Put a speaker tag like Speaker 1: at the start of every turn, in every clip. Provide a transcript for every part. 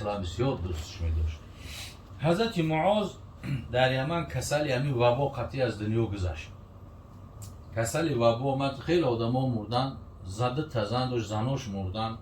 Speaker 1: اسلام بسیار دوستش می داشت. حضرت معاذ در یمن کسل یعنی وبا قطعی از دنیا گذشت. کسل وبا آمد، خیلی آدما مردن، زده تزن داشت، زناش مردن.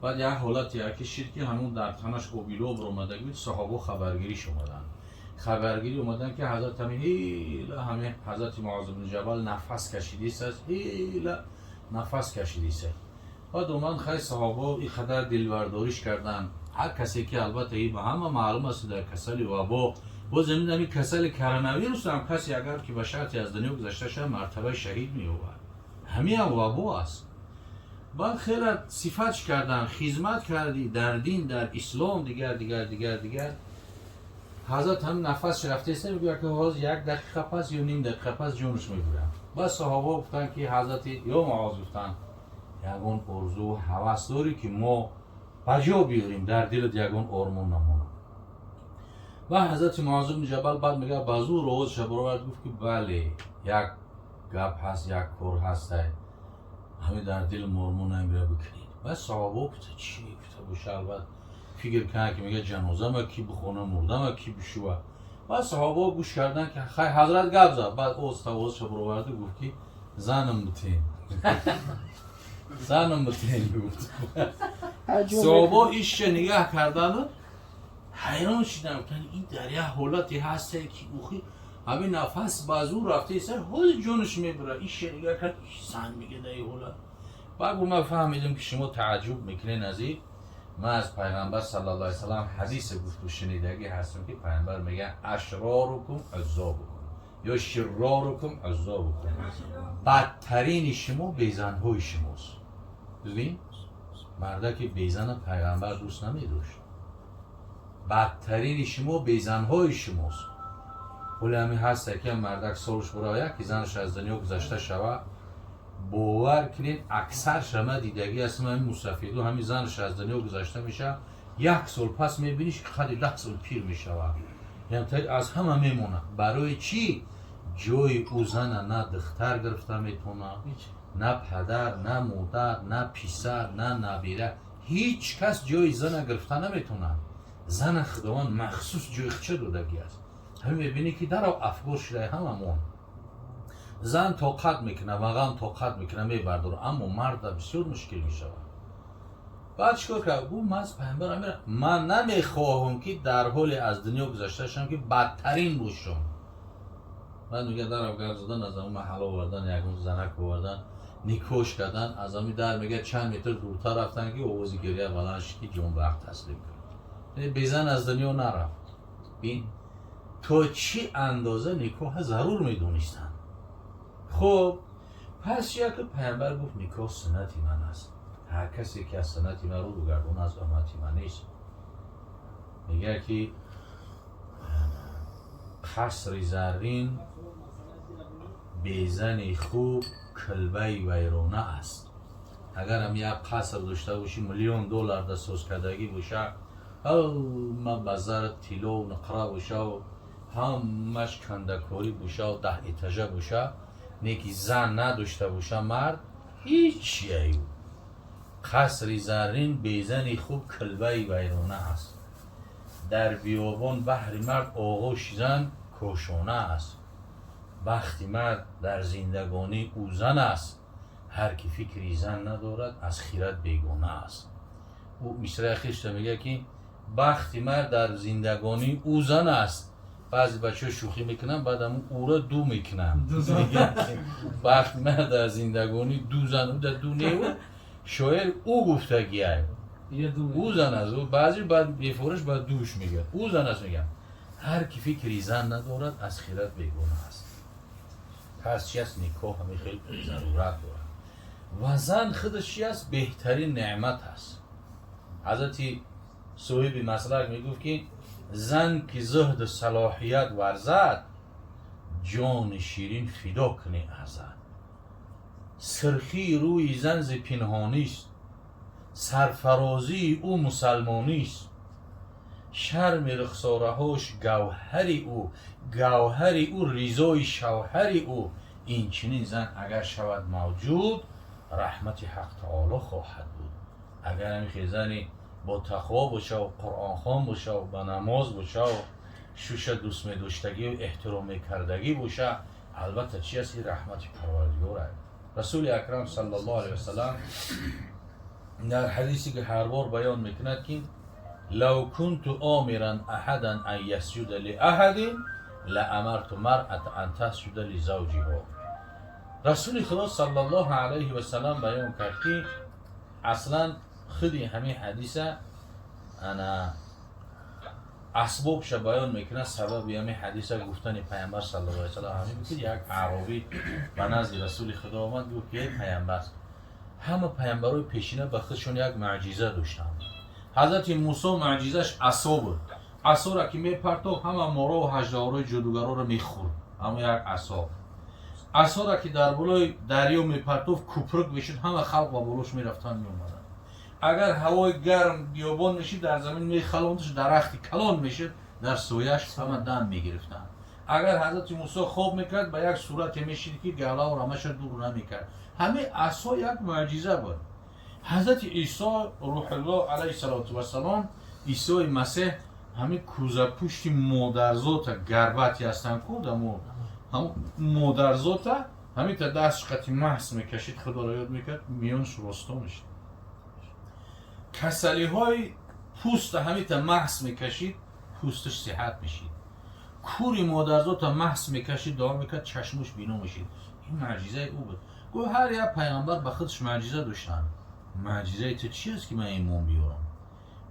Speaker 1: بعد یک حالت یکی شد که همون در تنش اوبیلو برآمده بود، صحابه خبرگیریش اومدن. خبرگیری اومدن که حضرت همه حضرت معاذ بن جبل نفس کشیدیست است، نفس کشیدیست. بعد اومدن خیلی صحابه این قدر دلبرداریش کردن. هر کسی که البته این به همه معلوم است در کسل وبا باز این کسل کرونا ویروس هم کسی اگر که به شرطی از دنیا گذشته شد مرتبه شهید می آورد. همین هم وبا است. بعد خیلی صفتش کردن، خدمت کردی در دین، در اسلام، دیگر حضرت هم نفس رفته است، میگه که باز 1 دقیقه پس یا نیم دقیقه پس جونش میبرن. بعد صحابه گفتن که حضرت یا معاذ گفتن یگون ارزو هوس داری که ما بجا بیاریم در دلت یگون آرمان نمونه. و حضرت معاذ بن جبل بعد میگه بازو روز شب برآورد گفت که بله یک گپ هست، یک کار هست، همه در دل مرمون نمیره بکنید. و صحابه گفت چی گفته باشه، البته فکر کنه که میگه جنازه ما کی بخونه، مرده ما کی بشوه. و صحابه گوش کردن که خیلی حضرت گپ زد. بعد اوز شب برآورد گفت که زنم بتین زنم بتین گفت. صحابه ایش نگاه کردن حیران شدن، این در یه حالتی هسته که اوخی همین نفس بازو رفته سر خود جونش میبره. ایش نگاه کرد زن میگه در این حالت. بعد ما فهمیدم که شما تعجب میکنین از این. من از پیغمبر صلی الله علیه وسلم حدیث گفت و شنیدگی هستم که پیغمبر میگه اشرارکم عذابکم یا شرارکم عذابکم، بدترین شما بیزنهای شماست. ببین مرده که بیزن پیغمبر دوست نمیداشت، بدترین شما بیزنهای شماست. ولی همین هسته که مردک سالش برای که زنش از دنیا گذشته شود، باور کنید اکثر شما دیدگی هستم همین مصفیدو همین زنش از دنیا گذشته میشه، 1 سال پس میبینیش که خیلی 10 سال پیر میشود. یعنی از همه میمونه. برای چی؟ جای او زن نه دختر گرفته میتونه، نه پدر، نه مادر، نه پسر، نه نبیره، هیچ کس جای زن گرفته نمیتونه. زن خداوند مخصوص جای چه دودگی است. همین میبینی که در افگار شده هممون. زن طاقت میکنه، مقام طاقت میکنه میبرداره، اما مرد بسیار مشکل میشود. بعد چیکار کرد؟ گفت من از پیامبر میرم، من نمیخواهم که در حال از دنیا گذشته شم که بدترین باشم. بعد میگه در افگار زدن از اون محل آوردن، یکون زنک آوردن، نیکوش کردن، از امی در میگه چند متر دورتر رفتن که آواز گریه بلند شد که جون وقت تسلیم کرد. بیزن از دنیا نرفت. ببین تو چی اندازه نکاح ضرور میدونستن. خب پس یک پیامبر گفت نکاح سنتی من است، هر کسی که از سنتی من رو بگردونه از امتی من نیست. میگه که قصر زرین بیزن خوب کلبه ویرانه است. اگر هم یک قصر داشته باشی $1,000,000 دستوز کردگی باشه، من بازار تیلو و نقره باشه و همش کندکاری باشه و 10 اتاژه باشه، نیکی زن نداشته باشه مرد، هیچی ایو. قصر زرین بیزن خوب کلبه ویرانه است. در بیابان بحر مرد آغوش زن کاشانه است. وقتی مرد در زندگانی او زن است، هر کی فکری زن ندارد از خیرت بیگانه است. او مصرع خیشت میگه که وقتی مرد در زندگانی او زن است، بعضی بچه ها شوخی میکنن بعد همون او را دو میکنن. وقتی مرد در زندگانی دو زن او در دو نیو، شاعر او گفتگیه او زن است. بعضی بعد بیفورش بعد دوش میگه او زن است. میگم هر کی فکری زن ندارد از خیرت بیگانه است. پس چی است؟ نکاح همه خیلی ضرورت دارد. و زن خودش چی است؟ بهترین نعمت است. حضرت صاحب مسلک میگفت که زن که زهد و صلاحیت ورزد، جان شیرین فدا کنه ازد. سرخی روی زن ز پنهانی است، سرفرازی او مسلمانی است. شرم رخساره هاش گوهری او ریزای شوهری او. این چنین زن اگر شود موجود، رحمت حق تعالی خواهد بود. اگر همی زنی با تقوا باشه و قرآن خوان باشه و با نماز باشه و شوش دوست می داشتگی و احترام می کردگی باشه، البته چی است این رحمت پروردگار است. رسول اکرم صلی الله علیه وسلم در حدیثی که هر بار بیان میکند که لو كنت آمرا احدا ان يسجد لاحد لامرت مرأة ان تسجد لزوجها. رسول خدا صلی الله علیه و سلم بیان کرد که اصلا خودی همین حدیثه انا اسبابش بیان میکنه، سبب همین حدیثه گفتن پیامبر صلی الله علیه و سلم همین بود. یک اعرابی به نزد رسول خدا آمد گفت که پیامبر همه پیامبرای پیشینه به خودشون یک معجزه داشتن. حضرت موسی معجزش عصا بود. عصا را که میپرتاخت همه مارا و اژدهای جادوگرا را میخورد. اما یک عصا. عصا را که در بالای دریا میپرتاخت کوپرک میشد، همه خلق با بالاش میرفتن میومدن. اگر هوای گرم بیابان میشید در زمین میخلاندش، درختی کلان میشد در سویش همه دم میگرفتن. اگر حضرت موسی خواب میکرد به یک صورت میشید که گلا و رمش دور نمیکرد. همه عصا یک معجزه بود. حضرت عیسی روح الله علیه السلام، عیسی مسیح همین کوزه پشت مادرزات گربتی هستن کود، اما هم مادرزات همین تا دستش قطی محس میکشید، خدا را یاد میکرد میانش رستا میشید. کسلی های پوست همین تا محس میکشید پوستش صحت میشید. کوری مادرزات محس میکشید دعا میکرد چشمش بینا میشید. این معجزه او بود. گو هر یک پیامبر به خودش معجزه داشتن. معجزه تو چی است که من ایمان بیارم؟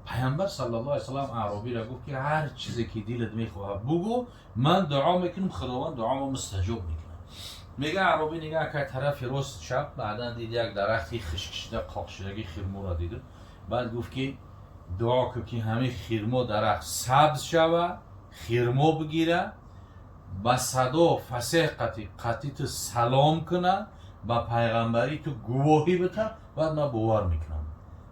Speaker 1: پیامبر صلی الله علیه و سلم اعرابی را گفت که هر چیزی که دلت میخواد بگو، من دعا میکنم خداوند دعامو مستجاب میکنه. میگه اعرابی نگاه که طرف راست شب بعدا دید یک درختی خشک شده قاق شدگی خرما را دید. بعد گفت که دعا که همه خرما درخت سبز شوه، خرما بگیره، با صدا فصیح قطعی تو سلام کنه، با پیغمبری تو گواهی بده، بعد من باور میکنم.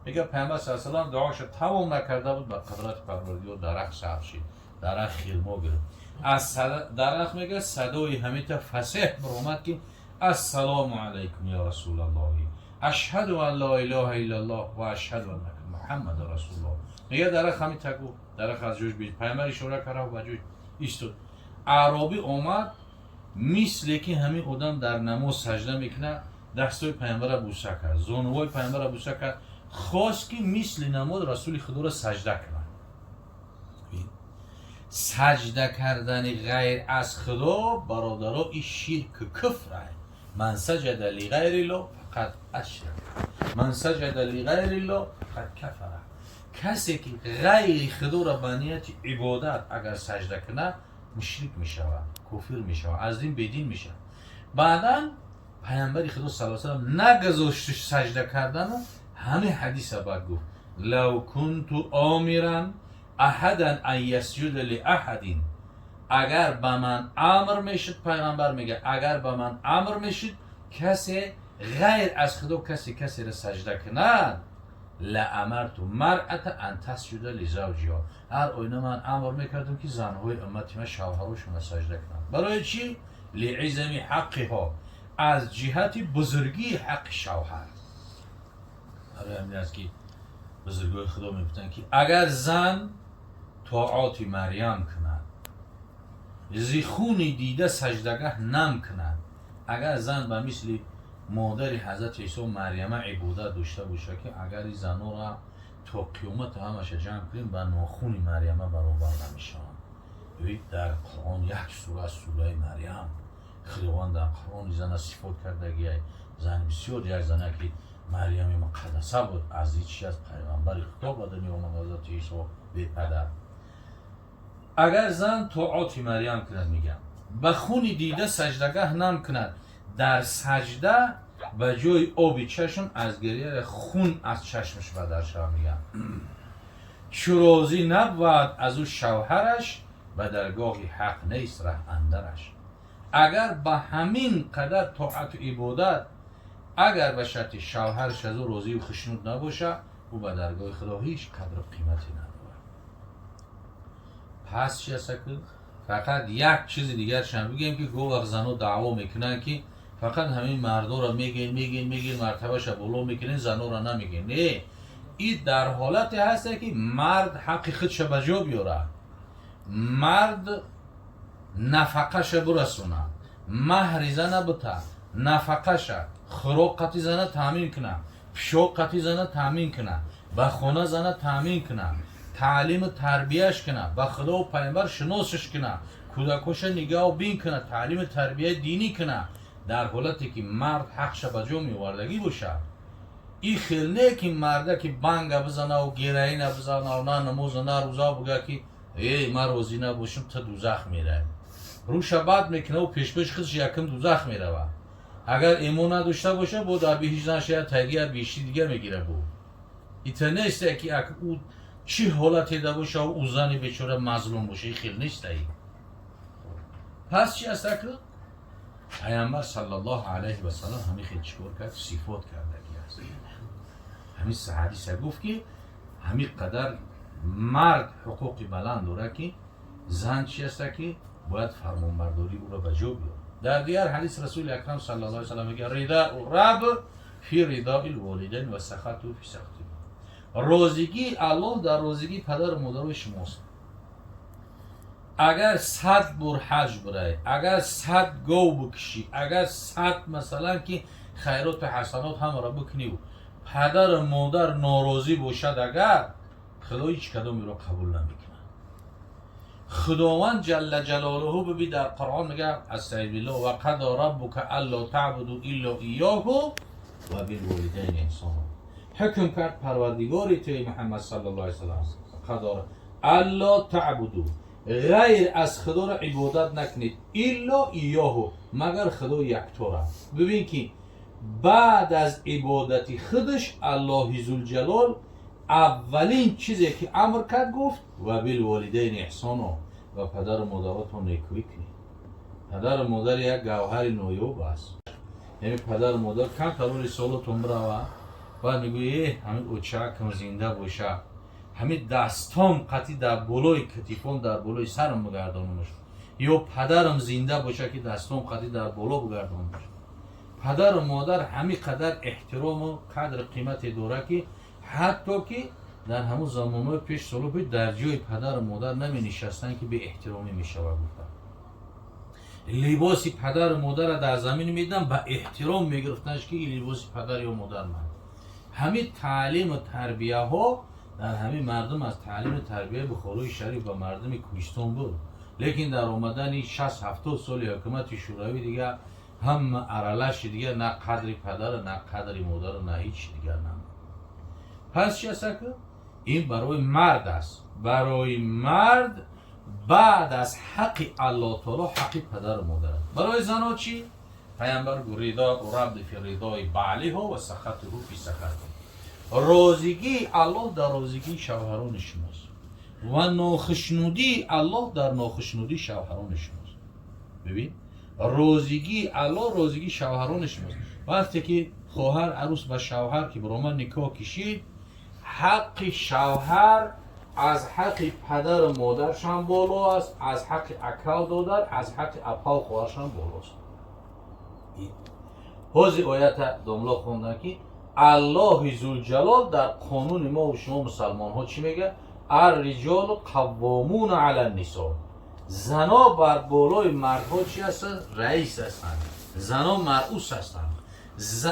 Speaker 1: میگه پیامبر صلی الله علیه و سلم دعاشو تمام نکرده بود، با قدرت پروردگار درخت سبز شد، درخت خرما گرفت. از درخت میگه صدای همین تا فصیح برآمد که السلام علیکم یا رسول الله، اشهد ان لا اله الا الله و اشهد ان محمد رسول الله. میگه درخت همین تا گفت، درخت از جوش بید، پیامبر اشاره کرد و جوش ایستاد. اعرابی اومد مثل که همین آدم در نماز سجده میکنه، دستای پیامبر بوسه کرد، زانوهای پیامبر بوسه کرد، خواست که مثل نماز رسول خدا را سجده کنه. سجده کردن غیر از خدا برادرها این شرک کفره. من سجد لغیر الله فقط اشرک، من سجد لغیر الله فقط کفره. کسی که غیر خدا را به نیت عبادت اگر سجده کنه مشرک میشود، کافر میشود، از دین بدین میشه. بعدا پیامبر خدا صلی الله علیه و سلم نگذاشتش سجده کردن، همه حدیث بعد گفت لو كنت آمرا احدا ان يسجد لاحد. اگر به من امر میشد، پیغمبر میگه اگر به من امر میشد کسی غیر از خدا کسی را سجده کند، لامرت مرأة ان تسجد لزوجها. هر آینه من امر میکردم که زنهای امتی من شوهرشون سجده کنند. برای چی؟ لعظم حقها، از جهت بزرگی حق شوهر. برای همین است که بزرگای خدا میگفتن که اگر زن طاعات مریم کند، زی خونی دیده سجدگاه نم کند، اگر زن به مثل مادر حضرت عیسی مریم عبادت داشته باشه که اگر این زنها را تا قیامت همش جمع کنیم به ناخون مریم برابر نمیشن. ببینید در قرآن یک سوره سوره مریم، خداوند در قرآن زن صفات کردگی زن بسیار، یک زنه که مریم مقدسه بود، از هیچ از پیغمبر خدا بده میومد حضرت عیسی به پدر. اگر زن طاعات مریم کند، میگم به خون دیده سجدگاه نم کند، در سجده به جای آب چشم از گریه خون از چشمش بدر شود، میگم چو راضی نبود از او شوهرش، به درگاه حق نیست ره اندرش. اگر به همین قدر طاعت و عبادت اگر به شرط شوهرش از او راضی و خشنود نباشه، او به درگاه خدا هیچ قدر و قیمتی نداره. پس چی است که فقط یک چیز دیگر شما بگیم که گو وقت زنها دعوا میکنن که فقط همین مردا را میگین مرتبه شا بالا میکنین، زنها را نمیگین. نه، این در حالت هست که مرد حق خودش به جا بیاره، مرد نفقش برسونه، مهر زنه بته، نفقش، خوراک زنه تامین کنه، پشاق زنه تامین کنه، به خانه زنه تامین کنه، تعلیم تربیهش کنه، به خدا و پیامبر شناسش کنه، کودکوش نگاه و بین کنه، تعلیم تربیه دینی کنه، در حالتی که مرد حقش به جا میوردگی باشه. این خیل نه که مرده که بنگ بزنه و گیرهی بزنه و نه نماز نه روزا بگه که ای من روزی نباشم تا دوزخ میره، روش بد میکنه و پیش خودش یکم دوزخ میره. اگر ایمان نداشته باشه بود در بهش نشه تایید بیشتر دیگر میگیره. بود ایتر نیست که او چی حالتی ده باشه و او زنی بیچاره مظلوم باشه، خیلی نیست. پس چی است که پیامبر صلی الله علیه و سلم همین خیلی چیکار کرد؟ صفات کردگی است. همین حدیث گفت که همین قدر مرد حقوق بلند داره که زن چی است که باید فرمانبرداری او را به جا بیاره. در دیگر حدیث رسول اکرم صلی الله علیه و سلم میگه رضا رب فی رضا الوالدین و سخط فی سخط. روزگی الله در روزگی پدر و مادر شماست. اگر 100 بار حج برای، اگر 100 گاو بکشی، اگر 100 مثلا که خیرات و حسنات هم را بکنی و پدر و مادر ناراضی باشد، اگر خدا هیچ کدومی را قبول نمیکنه. خداوند جل جلاله ببین در قرآن میگه استعیذ بالله و قضی ربک الا تعبدوا الا ایاه و بالوالدین احسانا. حکم کرد پروردگار توی محمد صلی الله علیه و سلم قضی الا تعبدوا، غیر از خدا را عبادت نکنید، الا ایاه، مگر خدا یکتا. ببین که بعد از عبادت خودش الله ذوالجلال اولین چیزی که امر کرد گفت و بالوالدین احسانا، و پدر و مادراتون نیکویی کنید. پدر و مادر یک گوهر نایاب است. یعنی پدر و مادر کم ترور سالتون بروه و میگویی همین اوچکم زنده باشه، همین دستام قطعی در بالای کتیفم در بالای سرم بگردانمش، یا پدرم زنده باشه که دستام قطعی در بالا بگردانمش. پدر و مادر همین قدر احترام و قدر قیمت داره که حتی که در همون زمانهای پیش سالو پیش در جای پدر و مادر نمی نشستن که به احترامی می شود. لباسی پدر و مادر در زمین میدن به احترام می گرفتنش که این لباسی پدر یا مادر من. همین تعلیم و تربیه ها در همین مردم از تعلیم و تربیه بخارای شریف و مردم کوهستان بود، لیکن در آمدن 60-70 سال حکومت شوروی دیگه هم ارالش دیگه نه قدر پدر نه قدر مادر نه هیچ دیگر نه. پس چی است که این برای مرد است. برای مرد بعد از حق الله تعالی حق پدر و مادر است. برای زنها چی؟ پیامبر گریدا رب فی ردای بعلها و سخطه فی سخطه. روزگی الله در روزگی شوهران شماست و ناخشنودی الله در ناخشنودی شوهران شماست. ببین روزگی الله روزگی شوهران شماست. وقتی که خواهر عروس با شوهر که برای من نکاح کشید، حق شوهر از حق پدر و مادرش هم بالا است، از حق اکا دادر، از حق اپا و خواهرش هم بالا است. حوضی آیت داملا خوندن که الله ذوالجلال در قانون ما و شما مسلمان ها چی میگه؟ الرجال قوامون علی النساء. زنا بر بالای مردها چی هستند؟ رئیس هستند. زنا مرئوس هستند.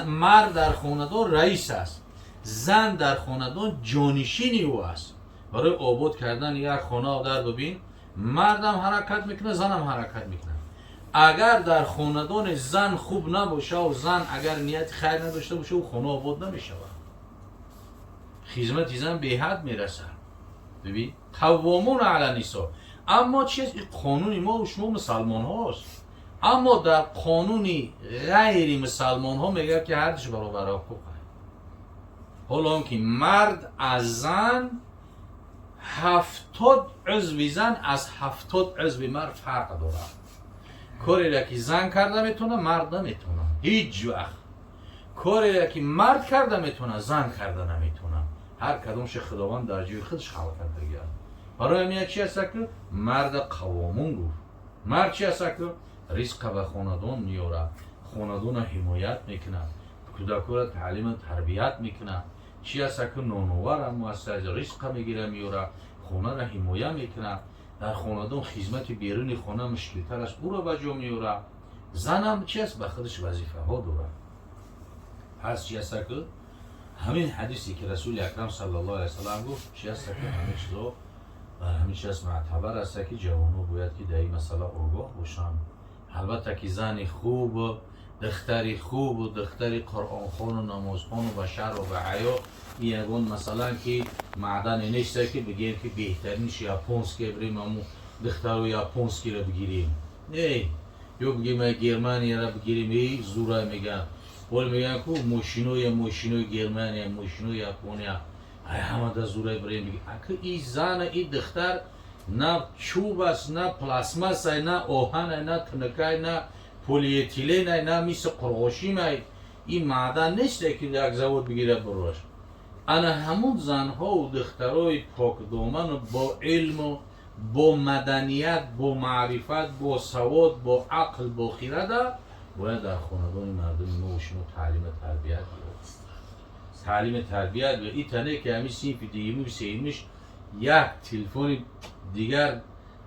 Speaker 1: مرد در خاندان رئیس است، زن در خاندان جانشینی او است. برای آباد کردن یک خانه در ببین، مردم حرکت میکنه، زنم حرکت میکنه. اگر در خاندان زن خوب نباشه و زن اگر نیت خیر نداشته باشه و خانه آباد نمیشه، خدمت زن به حد میرسه. ببین قوامون علی النساء. اما چیز قانون ما و شما مسلمان هاست، اما در قانون غیر مسلمان ها میگه که هرچی برابر حقوق. حالا که مرد از زن 70 عضو زن از 70 عضو مرد فرق داره. کاری را که زن کرده میتونه مرد نمیتونه هیچ وقت. کاری را که مرد کرده میتونه زن کرده نمیتونه. هر کدومش خداوند در جای خودش خلق کرده دیگه. برای همین چی است که مرد قوامون گفت. مرد چی است که رزق به خاندان میاره، خاندان حمایت میکنه، کودکان را تعلیم و تربیت میکنه، چی هست که نونوار هم از رزق میگیره میوره، خونه را حمایه میکنه، در خاندان خدمت بیرون خانه مشکل تر است او را به جا میاره. زن هم چی است به خودش وظیفه ها داره. پس چی است که همین حدیثی که رسول اکرم صلی الله علیه و سلم گفت چی است که همین چیزا همین چیز معتبر است که جوانو باید که در این مسئله آگاه باشن. البته که زن خوب، دختری خوب و دختری قرآن خوان و نماز خوان و بشر و به حیا این یکون مثلا که معدن نیست که بگیم که بهترینش یاپونسکی بریم امو دختر و یاپونسکی را بگیریم. نه یا بگیم گرمانی را بگیریم ای زوره میگن ولی میگن که موشینوی گرمانی موشینوی یاپونیا همه در زوره بریم بگیم اگه این زن این دختر نه چوب است نه پلاسماس است نه آهن است نه تنکای نه پولیتیلین است نه مثل قرغاشیم است این معدن نیست که یک زود بگیره بروش. انا همون زنها و دخترای پاک دامن با علم و با مدنیت با معرفت با سواد با عقل با خیرت باید در خاندان مردم ما و شما تعلیم تربیت بیاد. تعلیم تربیت بیاد. این تنه که همین صنف دیگه و سیمیش یک تلفن دیگر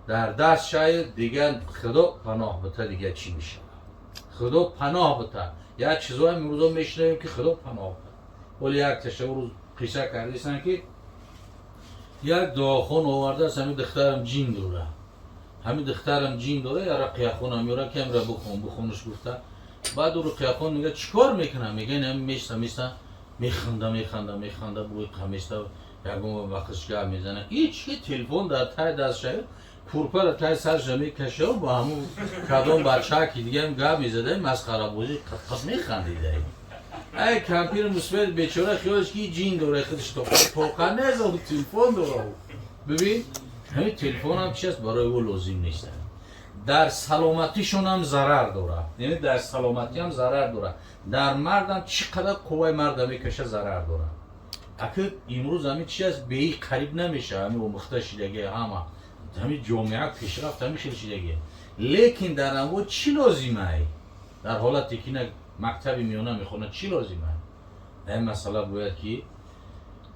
Speaker 1: در دست شاید دیگر خدا پناه بده دیگه چی میشه؟ خدا پناه بده. یک چیزایی امروزا میشنویم که خدا پناه بده. ولی یک تشور قصه کردیستن که یک دعاخون آورده است همین دخترم جین داره. همین دخترم جین داره یا رقیه خونم میاره که هم را بخونش گفته. بعد او رقیه خون میگه چیکار میکنه؟ میگه همین میشته میخنده بوی قمیسته یکم وقتش گه میزنه. هیچ که تلفن در تای دست شاید کورپا را تای سرش میکشه و با همون کدام بچه که دیگه هم گه میزده مسخره بازی قط میخندیده. ای کمپیر مثبت بیچاره خیالش که جین داره خودش تو پاکن نزد تلفن داره. ببین همین تلفن هم چیست برای او لازم نیست. در سلامتیشون هم ضرر داره. یعنی در سلامتی هم ضرر داره. در مردم چقدر قوای مرد میکشه ضرر داره. اگه امروز همین چی است به این قریب نمیشه همین مخته شدگی همه همین جامعه پیشرفت همیشه شدگی. لیکن در اون چی لازمه؟ در حالتی که مکتب میونه میخونه چی لازمه؟ این مسئله باید که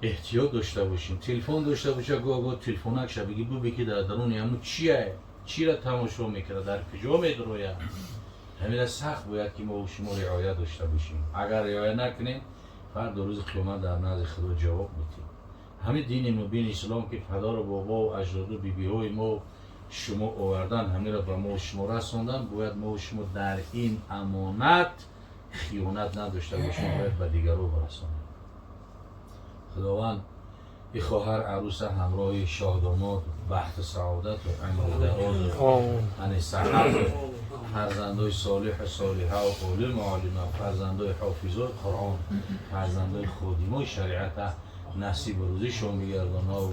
Speaker 1: احتیاط داشته باشیم. تلفن داشته باشه گاه تلفنک شه بگی بگی در درون همون چیه؟ چی را تماشا میکنه در کجا میدرویه؟ همین سخت باید که ما و شما رعایت داشته باشیم. اگر رعایت نکنیم فردا روز قیامت در نزد خدا جواب میدیم. همین دین مبین اسلام که پدر و بابا و اجداد و بیبی های ما شما آوردن همین را به ما و شما رسوندن باید ما و شما در این امانت خیانت نداشته باشیم باید به دیگرو برسانیم. خداوند این خواهر عروس همراه شاه داماد بخت سعادت و عمر دراز و صحت فرزندای صالح صالحه و عالم عالمه فرزندای حافظای قرآن فرزندای خادمای شریعت نصیب روزیشون بگردانا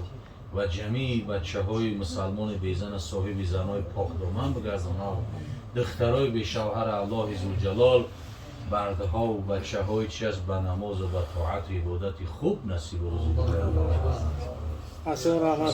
Speaker 1: و جمیع بچه های مسلمان بیزن صاحب زنای پاک دامن بگردانا دخترای به شوهر الله ذوالجلال برده ها و بچه های چی از به نماز و به طاعت و عبادت خوب نصیب روزی بگردانا.